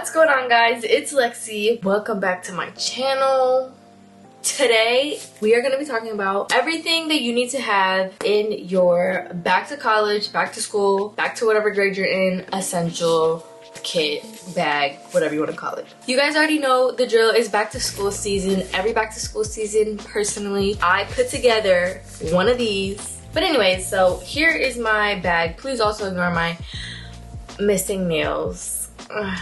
What's going on, guys? It's Lexi. Welcome back to my channel. Today we are going to be talking about everything that you need to have in your back to college, back to school, back to whatever grade you're in, essential kit, bag, whatever you want to call it. You guys already know the drill. Is back to school season. Every back to school season, personally, I put together one of these. But anyways, so here is my bag. Please also ignore my missing nails.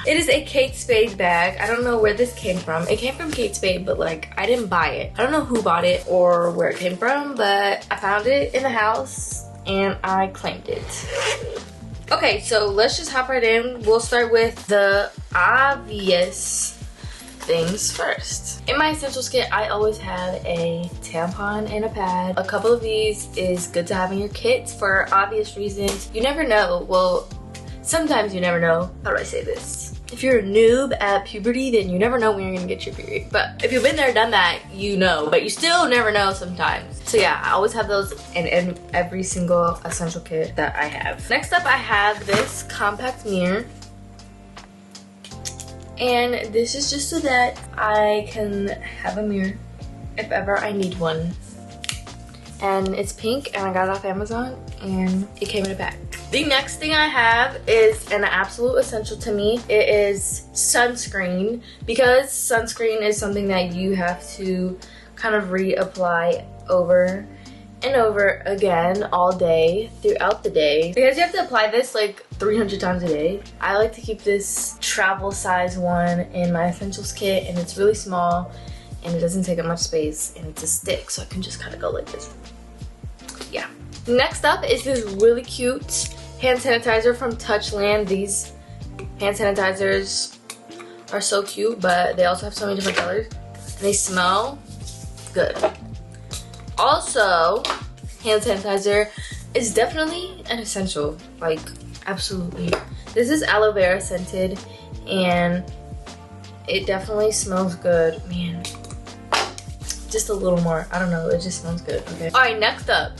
It is a Kate Spade bag. I don't know where this came from. It came from Kate Spade, but like I didn't buy it. I don't know who bought it or where it came from, but I found it in the house and I claimed it. Okay, so let's just hop right in. We'll start with the obvious things first. In my essentials kit, I always have a tampon and a pad. A couple of these is good to have in your kit for obvious reasons. You never know. Well, sometimes you never know. How do I say this? If you're a noob at puberty, then you never know when you're gonna get your period. But if you've been there, done that, you know. But you still never know sometimes. So yeah, I always have those in every single essential kit that I have. Next up, I have this compact mirror. And this is just so that I can have a mirror if ever I need one. And it's pink and I got it off Amazon and it came in a pack. The next thing I have is an absolute essential to me. It is sunscreen, because sunscreen is something that you have to kind of reapply over and over again all day, throughout the day. Because you have to apply this like 300 times a day. I like to keep this travel size one in my essentials kit, and it's really small and it doesn't take up much space, and it's a stick, so I can just kind of go like this. Yeah. Next up is this really cute hand sanitizer from Touchland. These hand sanitizers are so cute, but they also have so many different colors and they smell good. Also, hand sanitizer is definitely an essential, like absolutely. This is aloe vera scented and it definitely smells good. Man, just a little more. I don't know, it just smells good. Okay. All right, next up,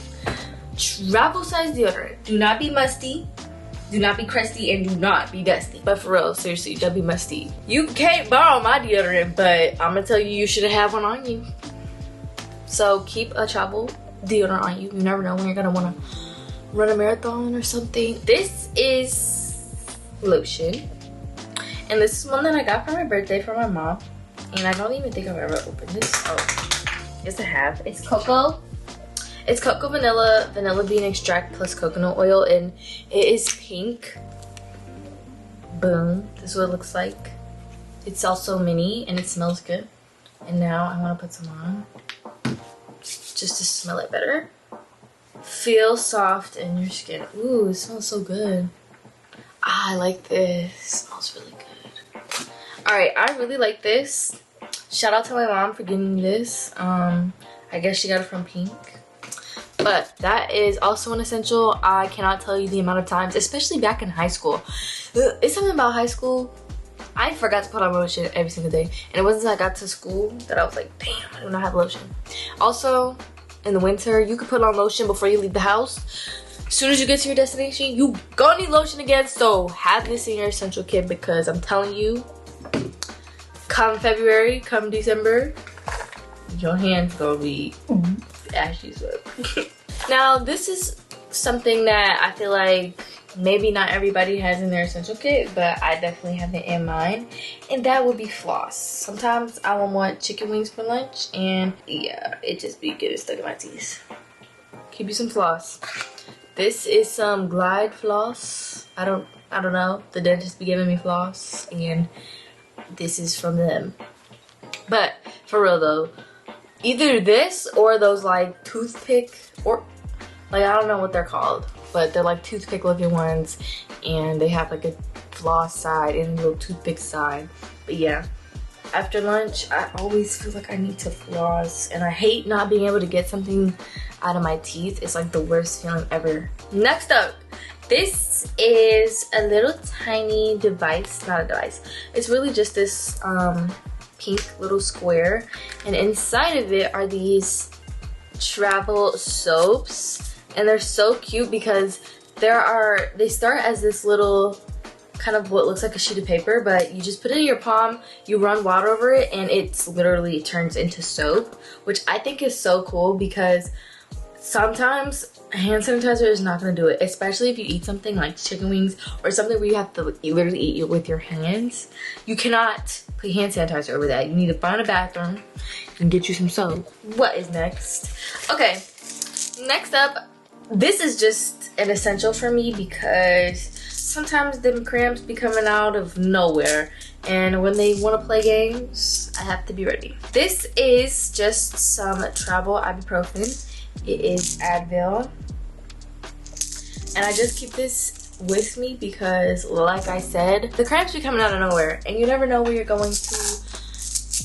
travel size deodorant. Do not be musty, do not be crusty, and do not be dusty. But for real, seriously, don't be musty. You can't borrow my deodorant, but I'm gonna tell you, you should have one on you. So keep a travel deodorant on you. You never know when you're gonna wanna run a marathon or something. This is lotion. And this is one that I got for my birthday from my mom. And I don't even think I've ever opened this. Oh, yes I have. It's cocoa. It's cocoa vanilla bean extract plus coconut oil, and it is pink. Boom, this is what it looks like. It's also mini and it smells good. And now I want to put some on just to smell it better. Feel soft in your skin. Ooh, it smells so good. Ah, I like this. It smells really good. All right, I really like this. Shout out to my mom for getting me this. I guess she got it from Pink. But that is also an essential. I cannot tell you the amount of times, especially back in high school. It's something about high school. I forgot to put on lotion every single day. And it wasn't until I got to school that I was like, damn, I do not have lotion. Also, in the winter, you could put on lotion before you leave the house. As soon as you get to your destination, you gonna need lotion again. So have this in your essential kit, because I'm telling you, come February, come December, your hands gonna be ashy sweat. Now, this is something that I feel like maybe not everybody has in their essential kit, but I definitely have it in mine, and that would be floss. Sometimes I will want chicken wings for lunch, and yeah, it just be getting stuck in my teeth. Keep you some floss. This is some Glide floss. I don't know. The dentist be giving me floss, and this is from them. But for real though, either this or those like toothpick, or like I don't know what they're called, but they're like toothpick looking ones, and they have like a floss side and a little toothpick side. But yeah, after lunch I always feel like I need to floss, and I hate not being able to get something out of my teeth. It's like the worst feeling ever. Next up, this is a little tiny device, not a device, it's really just this pink little square, and inside of it are these travel soaps, and they're so cute because they start as this little kind of what looks like a sheet of paper, but you just put it in your palm, you run water over it, and it's literally turns into soap, which I think is so cool because sometimes hand sanitizer is not gonna do it, especially if you eat something like chicken wings or something where you have to literally eat it with your hands. You cannot put hand sanitizer over that. You need to find a bathroom and get you some soap. What is next? Okay, next up, this is just an essential for me because sometimes them cramps be coming out of nowhere, and when they want to play games, I have to be ready. This is just some travel ibuprofen. It is Advil, and I just keep this with me because, like I said, the cramps be coming out of nowhere, and you never know where you're going to.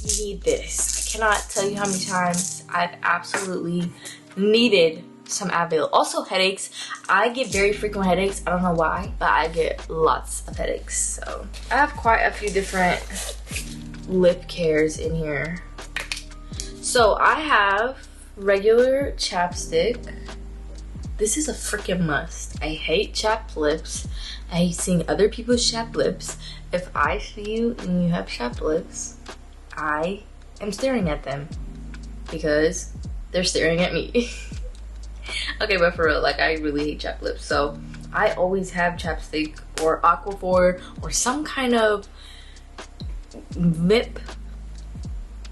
You need this. I cannot tell you how many times I've absolutely needed some Advil. Also headaches. I get very frequent headaches. I don't know why, but I get lots of headaches. So I have quite a few different lip cares in here. So I have regular chapstick. This is a freaking must. I hate chapped lips. I hate seeing other people's chapped lips. If I see you and you have chapped lips, I am staring at them because they're staring at me. Okay, but for real, like, I really hate chapped lips, so I always have chapstick or Aquaphor or some kind of lip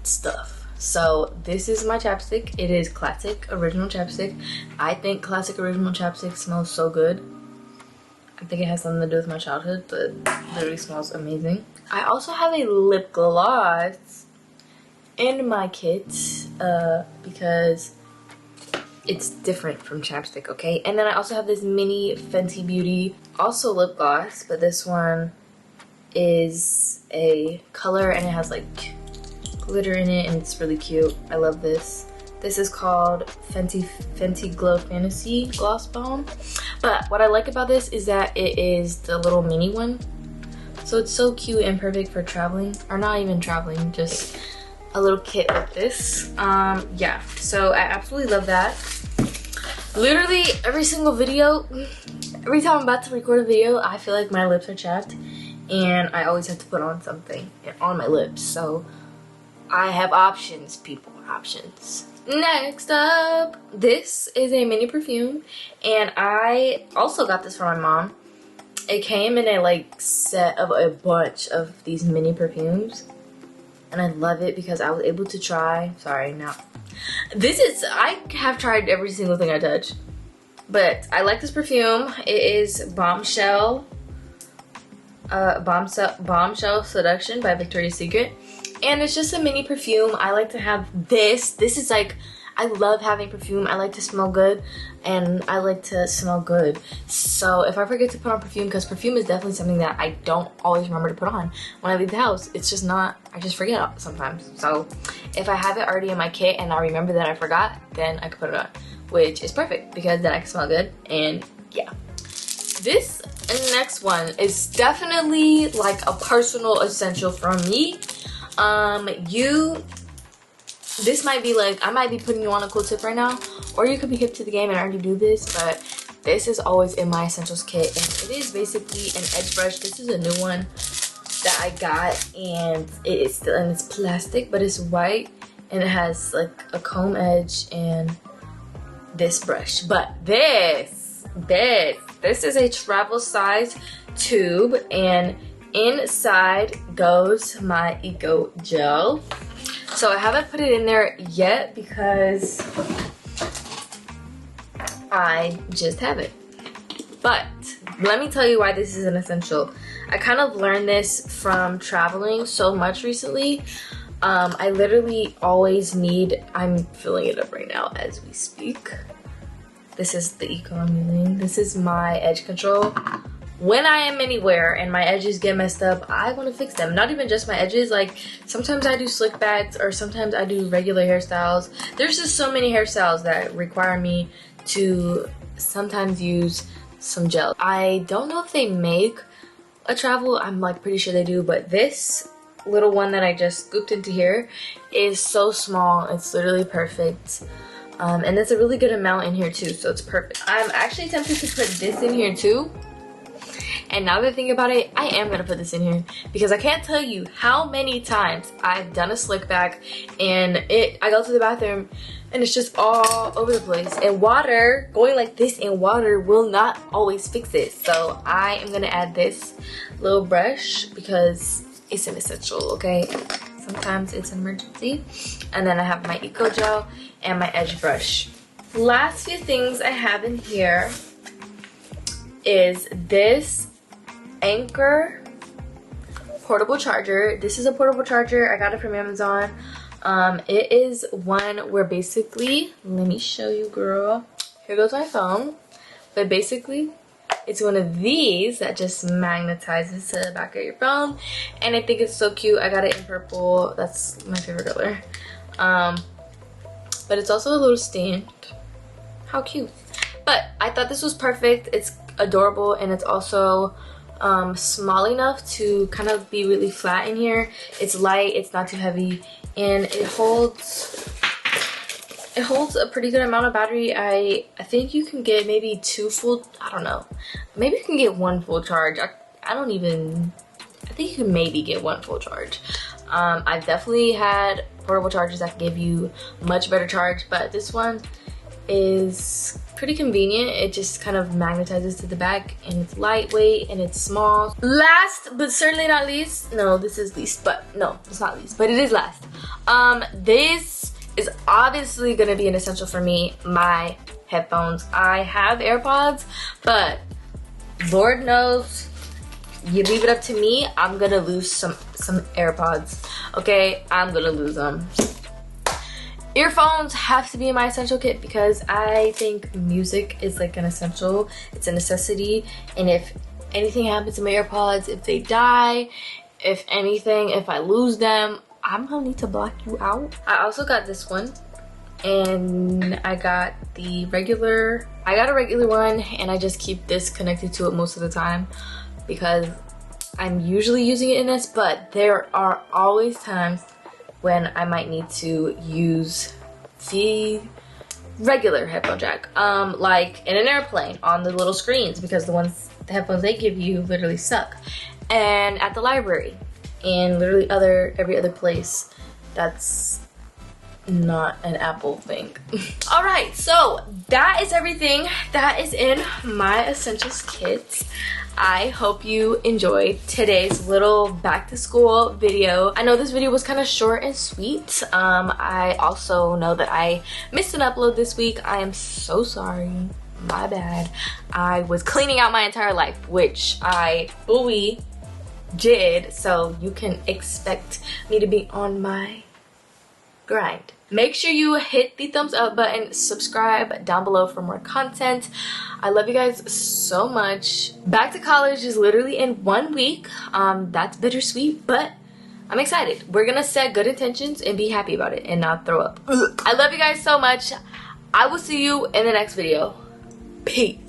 stuff. So this is my chapstick. It is classic original chapstick. I think classic original chapstick smells so good. I think it has something to do with my childhood, but it literally smells amazing. I also have a lip gloss in my kit because it's different from chapstick, okay? And then I also have this mini Fenty Beauty, also lip gloss, but this one is a color and it has like glitter in it and it's really cute. I love this. This is called Fenty Glow Fantasy Gloss Balm. But what I like about this is that it is the little mini one. So it's so cute and perfect for traveling, or not even traveling, just a little kit like this. Yeah, so I absolutely love that. Literally every single video, every time I'm about to record a video, I feel like my lips are chapped and I always have to put on something on my lips. So I have options, people, options. Next up, this is a mini perfume, and I also got this from my mom. It came in a like set of a bunch of these mini perfumes, and I love it because I was able to try, sorry, now. I have tried every single thing I touch, but I like this perfume. It is Bombshell Seduction by Victoria's Secret. And it's just a mini perfume. I like to have this. This is like, I love having perfume. I like to smell good and I like to smell good. So if I forget to put on perfume, because perfume is definitely something that I don't always remember to put on when I leave the house. It's just not, I just forget sometimes. So if I have it already in my kit and I remember that I forgot, then I can put it on, which is perfect because then I can smell good. And yeah. This next one is definitely like a personal essential from me. This might be like, I might be putting you on a cool tip right now, or you could be hip to the game and already do this, but this is always in my essentials kit, and it is basically an edge brush. This is a new one that I got, and it is still, and it's plastic, but it's white, and it has like a comb edge and this brush. But this is a travel size tube, and inside goes my Eco Gel. So I haven't put it in there yet because I just have it. But let me tell you why this is an essential. I kind of learned this from traveling so much recently. I literally always need, I'm filling it up right now as we speak. This is the Eco I'm using. This is my edge control. When I am anywhere and my edges get messed up, I want to fix them. Not even just my edges, like sometimes I do slick backs or sometimes I do regular hairstyles. There's just so many hairstyles that require me to sometimes use some gel. I don't know if they make a travel, I'm like pretty sure they do, but this little one that I just scooped into here is so small. It's literally perfect. And there's a really good amount in here too, so it's perfect. I'm actually tempted to put this in here too. And now that I think about it, I am gonna put this in here because I can't tell you how many times I've done a slick back and I go to the bathroom and it's just all over the place. And water, going like this in water will not always fix it. So I am gonna add this little brush because it's an essential, okay? Sometimes it's an emergency. And then I have my Eco Gel and my edge brush. Last few things I have in here is this Anchor portable charger. This is a portable charger. I got it from Amazon. It is one where basically, let me show you, girl. Here goes my phone. But basically, it's one of these that just magnetizes to the back of your phone. And I think it's so cute. I got it in purple. That's my favorite color. But it's also a little stand. How cute. But I thought this was perfect. It's adorable and it's also small enough to kind of be really flat in here. It's light, it's not too heavy, and it holds a pretty good amount of battery. I think you can get maybe 2 full, I don't know, maybe you can get 1 full charge. I think you can maybe get 1 full charge. I've definitely had portable chargers that give you much better charge, but this one is pretty convenient. It just kind of magnetizes to the back and it's lightweight and it's small. Last but certainly not least, no, this is least, but no, it's not least, but it is last. This is obviously gonna be an essential for me, my headphones. I have AirPods, but Lord knows, you leave it up to me, I'm gonna lose some AirPods, okay? I'm gonna lose them. Earphones have to be in my essential kit because I think music is like an essential. It's a necessity. And if anything happens to my AirPods, if they die, if anything, if I lose them, I'm gonna need to block you out. I also got this one and I got a regular one, and I just keep this connected to it most of the time because I'm usually using it in this, but there are always times when I might need to use the regular headphone jack, like in an airplane on the little screens, because the headphones they give you literally suck, and at the library, and literally every other place that's not an Apple thing. All right, so that is everything that is in my essentials kit. I hope you enjoyed today's little back to school video. I know this video was kind of short and sweet. I also know that I missed an upload this week. I am so sorry, my bad. I was cleaning out my entire life, which I fully did, so you can expect me to be on my grind. Make sure you hit the thumbs up button, subscribe down below for more content. I love you guys so much. Back to college is literally in 1 week. That's bittersweet, but I'm excited. We're gonna set good intentions and be happy about it and not throw up. I love you guys so much. I will see you in the next video. Peace.